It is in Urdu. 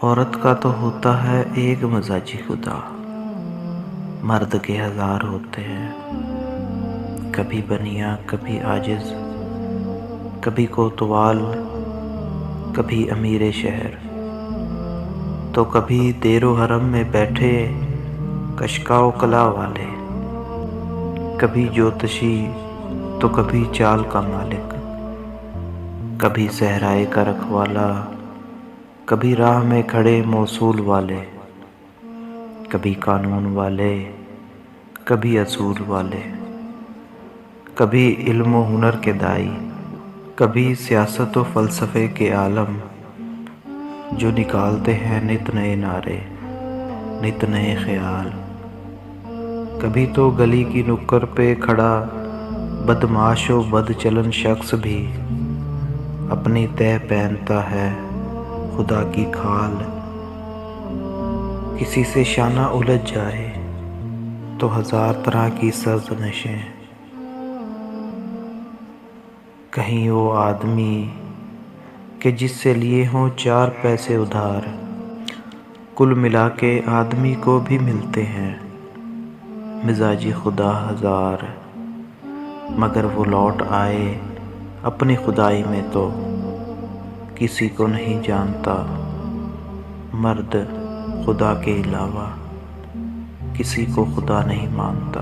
عورت کا تو ہوتا ہے ایک مزاجی خدا، مرد کے ہزار ہوتے ہیں، کبھی بنیا کبھی عاجز، کبھی کوتوال، کبھی امیر شہر، تو کبھی دیر و حرم میں بیٹھے کشکا و کلا والے، کبھی جوتشی تو کبھی چال کا مالک، کبھی صحرائے کا رکھوالا، کبھی راہ میں کھڑے موصول والے، کبھی قانون والے کبھی اصول والے، کبھی علم و ہنر کے دائی، کبھی سیاست و فلسفے کے عالم، جو نکالتے ہیں نت نئے نعرے، نت نئے خیال۔ کبھی تو گلی کی نکڑ پہ کھڑا بدمعاش و بد چلن شخص بھی اپنی تہ پہنتا ہے خدا کی کھال۔ کسی سے شانہ الجھ جائے تو ہزار طرح کی سرزنشیں، کہیں وہ آدمی کہ جس سے لیے ہوں چار پیسے ادھار، کل ملا کے آدمی کو بھی ملتے ہیں مزاجی خدا ہزار، مگر وہ لوٹ آئے اپنی خدائی میں تو کسی کو نہیں جانتا، مرد خدا کے علاوہ کسی کو خدا نہیں مانتا۔